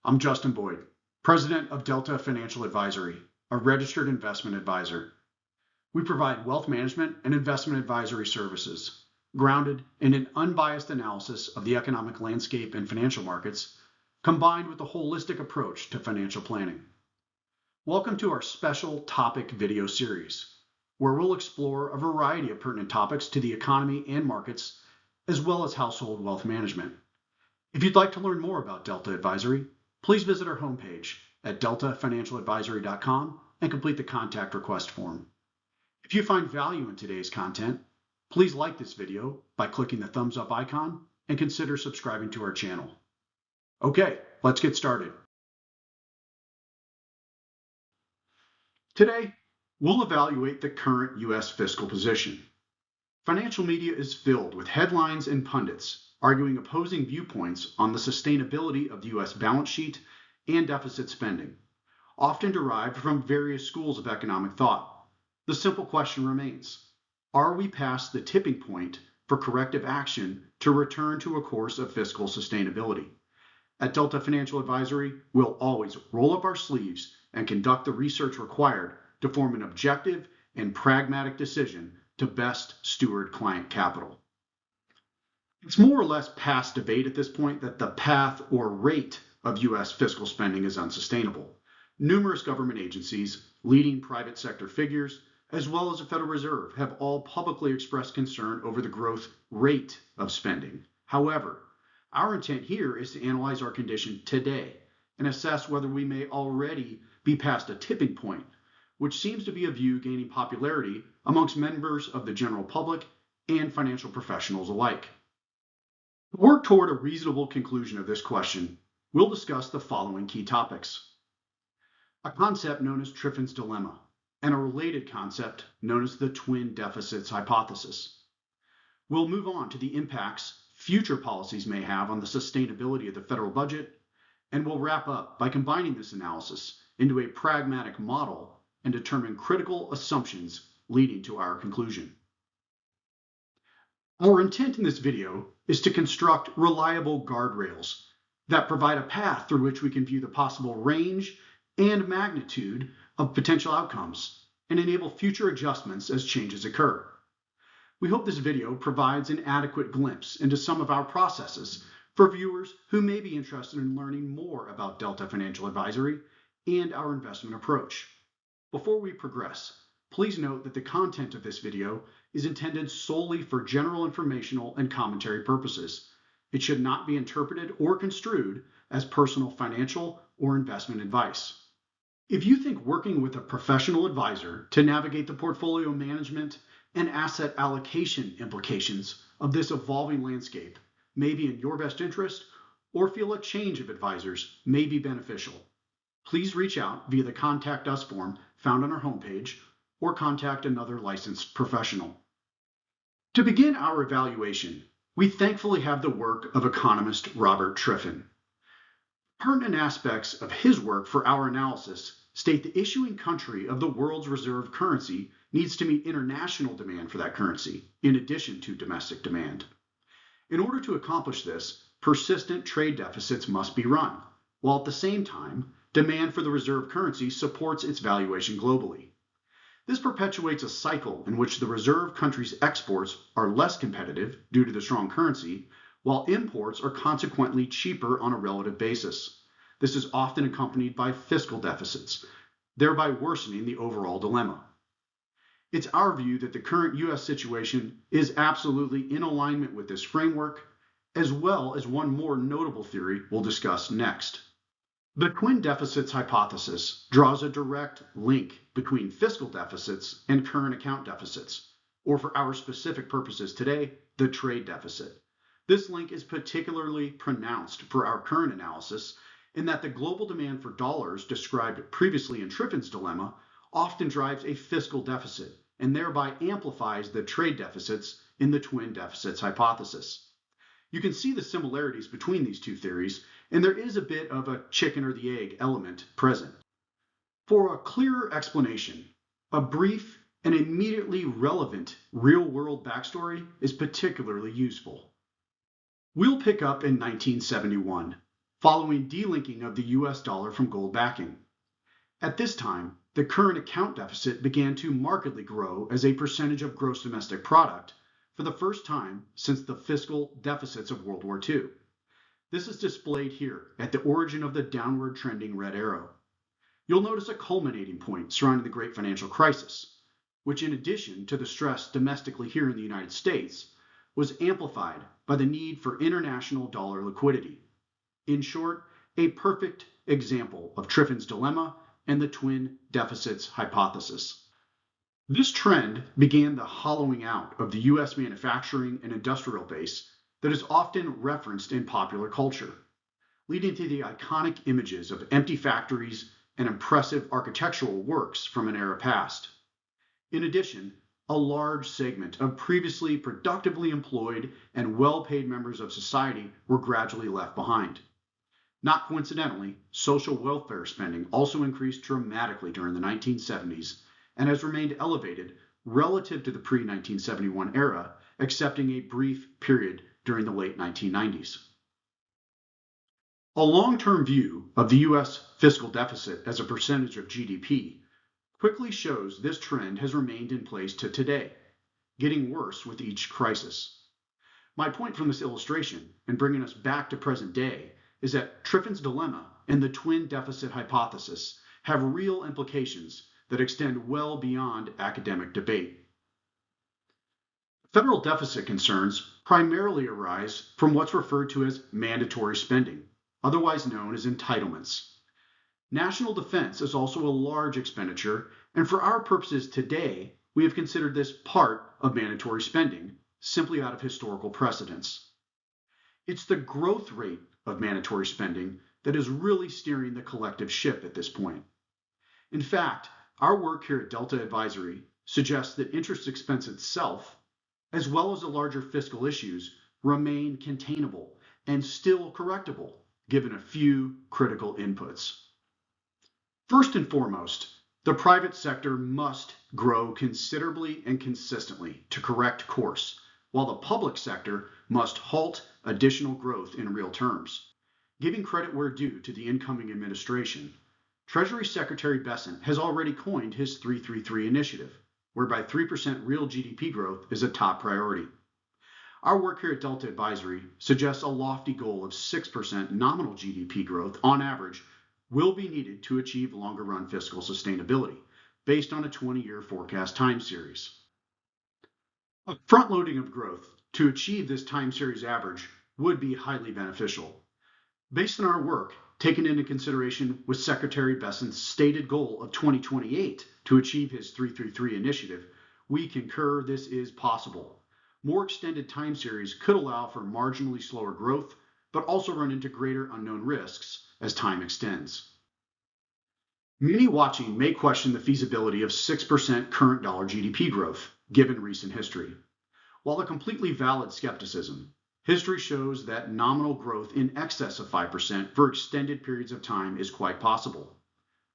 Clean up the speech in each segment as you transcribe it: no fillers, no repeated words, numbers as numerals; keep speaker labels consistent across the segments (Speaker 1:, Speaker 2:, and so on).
Speaker 1: I'm Justin Boyd, President of Delta Financial Advisory, a registered investment advisor. We provide wealth management and investment advisory services grounded in an unbiased analysis of the economic landscape and financial markets, combined with a holistic approach to financial planning. Welcome to our special topic video series, where we'll explore a variety of pertinent topics to the economy and markets, as well as household wealth management. If you'd like to learn more about Delta Advisory, please visit our homepage at deltafinancialadvisory.com and complete the contact request form. If you find value in today's content, please like this video by clicking the thumbs up icon and consider subscribing to our channel. Okay, let's get started. Today, we'll evaluate the current U.S. fiscal position. Financial media is filled with headlines and pundits arguing opposing viewpoints on the sustainability of the U.S. balance sheet and deficit spending, often derived from various schools of economic thought. The simple question remains, are we past the tipping point for corrective action to return to a course of fiscal sustainability? At Delta Financial Advisory, we'll always roll up our sleeves and conduct the research required to form an objective and pragmatic decision to best steward client capital. It's more or less past debate at this point that the path or rate of U.S. fiscal spending is unsustainable. Numerous government agencies, leading private sector figures, as well as the Federal Reserve have all publicly expressed concern over the growth rate of spending. However, our intent here is to analyze our condition today and assess whether we may already be past a tipping point, which seems to be a view gaining popularity amongst members of the general public and financial professionals alike. To work toward a reasonable conclusion of this question, we'll discuss the following key topics. A concept known as Triffin's dilemma, and a related concept known as the twin deficits hypothesis. We'll move on to the impacts future policies may have on the sustainability of the federal budget, and we'll wrap up by combining this analysis into a pragmatic model and determine critical assumptions leading to our conclusion. Our intent in this video is to construct reliable guardrails that provide a path through which we can view the possible range and magnitude of potential outcomes and enable future adjustments as changes occur. We hope this video provides an adequate glimpse into some of our processes for viewers who may be interested in learning more about Delta Financial Advisory and our investment approach. Before we progress, please note that the content of this video is intended solely for general informational and commentary purposes. It should not be interpreted or construed as personal financial or investment advice. If you think working with a professional advisor to navigate the portfolio management and asset allocation implications of this evolving landscape may be in your best interest, or feel a change of advisors may be beneficial, please reach out via the Contact Us form found on our homepage or contact another licensed professional. To begin our evaluation, we thankfully have the work of economist Robert Triffin. Pertinent aspects of his work for our analysis state the issuing country of the world's reserve currency needs to meet international demand for that currency, in addition to domestic demand. In order to accomplish this, persistent trade deficits must be run, while at the same time, demand for the reserve currency supports its valuation globally. This perpetuates a cycle in which the reserve country's exports are less competitive due to the strong currency, while imports are consequently cheaper on a relative basis. This is often accompanied by fiscal deficits, thereby worsening the overall dilemma. It's our view that the current U.S. situation is absolutely in alignment with this framework, as well as one more notable theory we'll discuss next. The twin deficits hypothesis draws a direct link between fiscal deficits and current account deficits, or for our specific purposes today, the trade deficit. This link is particularly pronounced for our current analysis in that the global demand for dollars described previously in Triffin's dilemma often drives a fiscal deficit and thereby amplifies the trade deficits in the twin deficits hypothesis. You can see the similarities between these two theories, and there is a bit of a chicken or the egg element present. For a clearer explanation, a brief and immediately relevant real-world backstory is particularly useful. We'll pick up in 1971. following delinking of the US dollar from gold backing. At this time, the current account deficit began to markedly grow as a percentage of gross domestic product for the first time since the fiscal deficits of World War II. This is displayed here at the origin of the downward trending red arrow. You'll notice a culminating point surrounding the Great Financial Crisis, which in addition to the stress domestically here in the United States, was amplified by the need for international dollar liquidity. In short, a perfect example of Triffin's dilemma and the twin deficits hypothesis. This trend began the hollowing out of the US manufacturing and industrial base that is often referenced in popular culture, leading to the iconic images of empty factories and impressive architectural works from an era past. In addition, a large segment of previously productively employed and well-paid members of society were gradually left behind. Not coincidentally, social welfare spending also increased dramatically during the 1970s and has remained elevated relative to the pre-1971 era, excepting a brief period during the late 1990s. A long-term view of the US fiscal deficit as a percentage of GDP quickly shows this trend has remained in place to today, getting worse with each crisis. My point from this illustration, and bringing us back to present day, is that Triffin's dilemma and the twin deficit hypothesis have real implications that extend well beyond academic debate. Federal deficit concerns primarily arise from what's referred to as mandatory spending, otherwise known as entitlements. National defense is also a large expenditure, and for our purposes today, we have considered this part of mandatory spending, simply out of historical precedence. It's the growth rate of mandatory spending that is really steering the collective ship at this point. In fact, our work here at Delta Advisory suggests that interest expense itself, as well as the larger fiscal issues, remain containable and still correctable, given a few critical inputs. First and foremost, the private sector must grow considerably and consistently to correct course, while the public sector must halt additional growth in real terms. Giving credit where due to the incoming administration, Treasury Secretary Bessent has already coined his 333 initiative, whereby 3% real GDP growth is a top priority. Our work here at Delta Advisory suggests a lofty goal of 6% nominal GDP growth on average will be needed to achieve longer-run fiscal sustainability, based on a 20-year forecast time series. A front-loading of growth to achieve this time series average would be highly beneficial. Based on our work, taken into consideration with Secretary Bessent's stated goal of 2028 to achieve his 333 initiative, we concur this is possible. More extended time series could allow for marginally slower growth, but also run into greater unknown risks as time extends. Many watching may question the feasibility of 6% current dollar GDP growth, given recent history. While a completely valid skepticism, history shows that nominal growth in excess of 5% for extended periods of time is quite possible.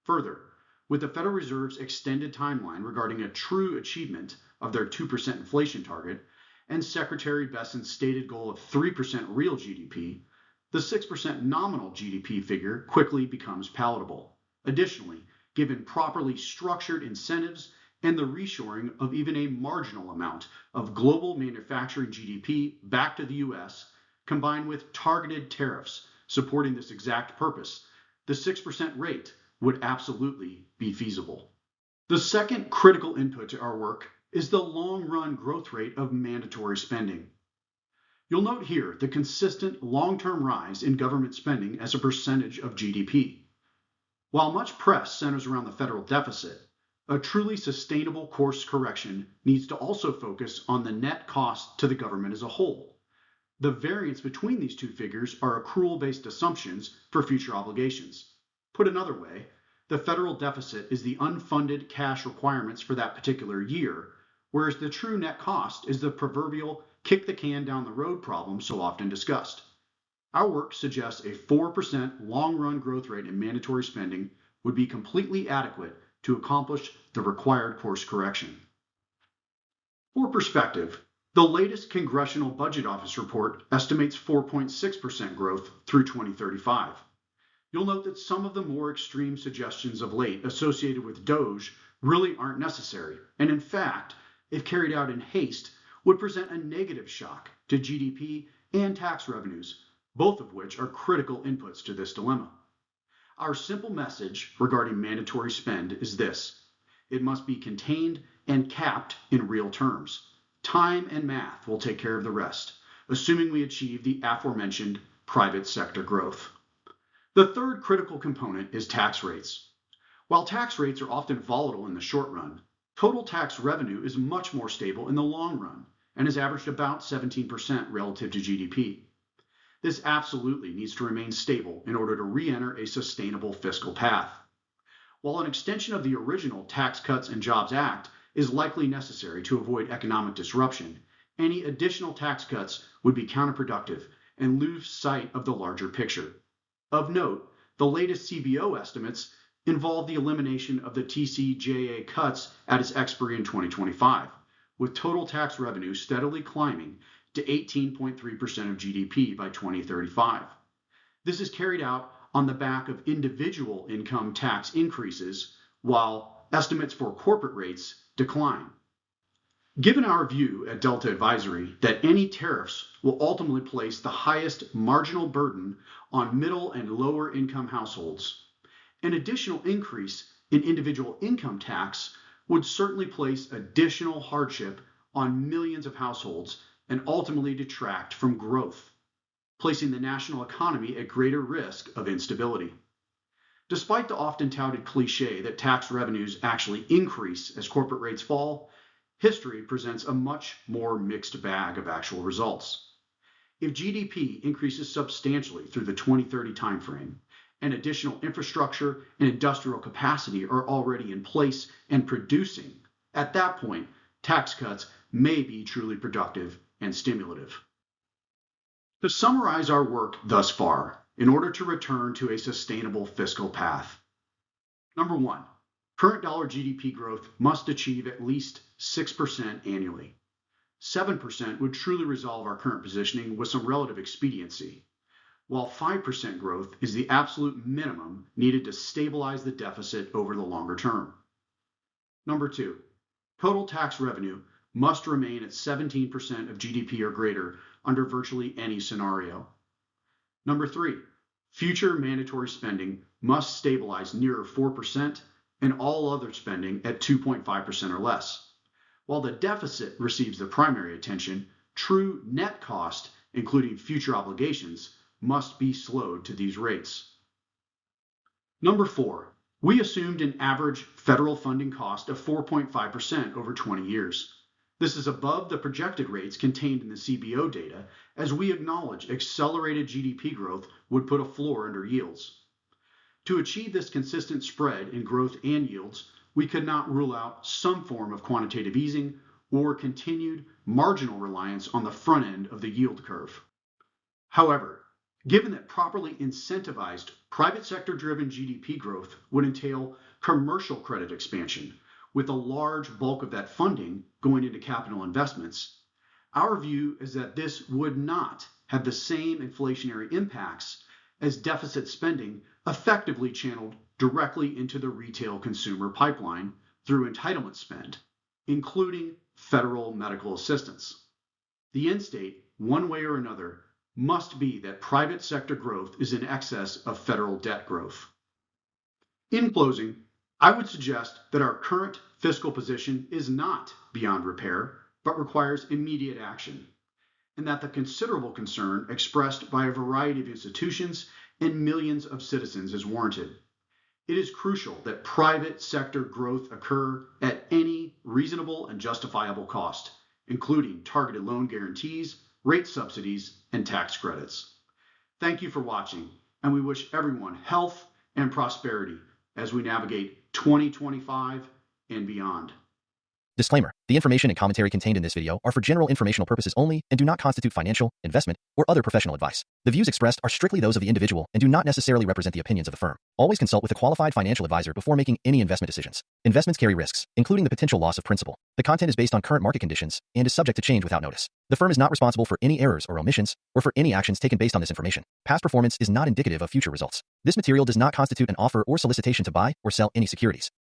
Speaker 1: Further, with the Federal Reserve's extended timeline regarding a true achievement of their 2% inflation target and Secretary Bessent's stated goal of 3% real GDP, the 6% nominal GDP figure quickly becomes palatable. Additionally, given properly structured incentives and the reshoring of even a marginal amount of global manufacturing GDP back to the US, combined with targeted tariffs supporting this exact purpose, the 6% rate would absolutely be feasible. The second critical input to our work is the long-run growth rate of mandatory spending. You'll note here the consistent long-term rise in government spending as a percentage of GDP. While much press centers around the federal deficit, a truly sustainable course correction needs to also focus on the net cost to the government as a whole. The variance between these two figures are accrual-based assumptions for future obligations. Put another way, the federal deficit is the unfunded cash requirements for that particular year, whereas the true net cost is the proverbial kick the can down the road problem so often discussed. Our work suggests a 4% long-run growth rate in mandatory spending would be completely adequate to accomplish the required course correction. For perspective, The latest Congressional Budget Office report estimates 4.6% growth through 2035. You'll note that some of the more extreme suggestions of late associated with DOGE really aren't necessary, and in fact, if carried out in haste, would present a negative shock to GDP and tax revenues, both of which are critical inputs to this dilemma. Our simple message regarding mandatory spend is this: it must be contained and capped in real terms. Time and math will take care of the rest, assuming we achieve the aforementioned private sector growth. The third critical component is tax rates. While tax rates are often volatile in the short run, total tax revenue is much more stable in the long run and has averaged about 17% relative to GDP. This absolutely needs to remain stable in order to re-enter a sustainable fiscal path. While an extension of the original Tax Cuts and Jobs Act is likely necessary to avoid economic disruption, any additional tax cuts would be counterproductive and lose sight of the larger picture. Of note, the latest CBO estimates involve the elimination of the TCJA cuts at its expiry in 2025, with total tax revenue steadily climbing to 18.3% of GDP by 2035. This is carried out on the back of individual income tax increases, while estimates for corporate rates decline. Given our view at Delta Advisory that any tariffs will ultimately place the highest marginal burden on middle and lower income households, an additional increase in individual income tax would certainly place additional hardship on millions of households and ultimately detract from growth, placing the national economy at greater risk of instability. Despite the often touted cliche that tax revenues actually increase as corporate rates fall, history presents a much more mixed bag of actual results. If GDP increases substantially through the 2030 timeframe, and additional infrastructure and industrial capacity are already in place and producing, at that point, tax cuts may be truly productive and stimulative. To summarize our work thus far, in order to return to a sustainable fiscal path, number one, current dollar GDP growth must achieve at least 6% annually. 7% would truly resolve our current positioning with some relative expediency, while 5% growth is the absolute minimum needed to stabilize the deficit over the longer term. Number two, total tax revenue must remain at 17% of GDP or greater under virtually any scenario. Number three, future mandatory spending must stabilize nearer 4% and all other spending at 2.5% or less. While the deficit receives the primary attention, true net cost, including future obligations, must be slowed to these rates. Number four, we assumed an average federal funding cost of 4.5% over 20 years. This is above the projected rates contained in the CBO data, as we acknowledge accelerated GDP growth would put a floor under yields. To achieve this consistent spread in growth and yields, we could not rule out some form of quantitative easing or continued marginal reliance on the front end of the yield curve. However, given that properly incentivized private sector-driven GDP growth would entail commercial credit expansion, with a large bulk of that funding going into capital investments, our view is that this would not have the same inflationary impacts as deficit spending effectively channeled directly into the retail consumer pipeline through entitlement spend, including federal medical assistance. The end state, one way or another, must be that private sector growth is in excess of federal debt growth. In closing, I would suggest that our current fiscal position is not beyond repair, but requires immediate action, and that the considerable concern expressed by a variety of institutions and millions of citizens is warranted. It is crucial that private sector growth occur at any reasonable and justifiable cost, including targeted loan guarantees, rate subsidies, and tax credits. Thank you for watching, and we wish everyone health and prosperity as we navigate 2025 and beyond.
Speaker 2: Disclaimer: the information and commentary contained in this video are for general informational purposes only and do not constitute financial, investment, or other professional advice. The views expressed are strictly those of the individual and do not necessarily represent the opinions of the firm. Always consult with a qualified financial advisor before making any investment decisions. Investments carry risks, including the potential loss of principal. The content is based on current market conditions and is subject to change without notice. The firm is not responsible for any errors or omissions or for any actions taken based on this information. Past performance is not indicative of future results. This material does not constitute an offer or solicitation to buy or sell any securities.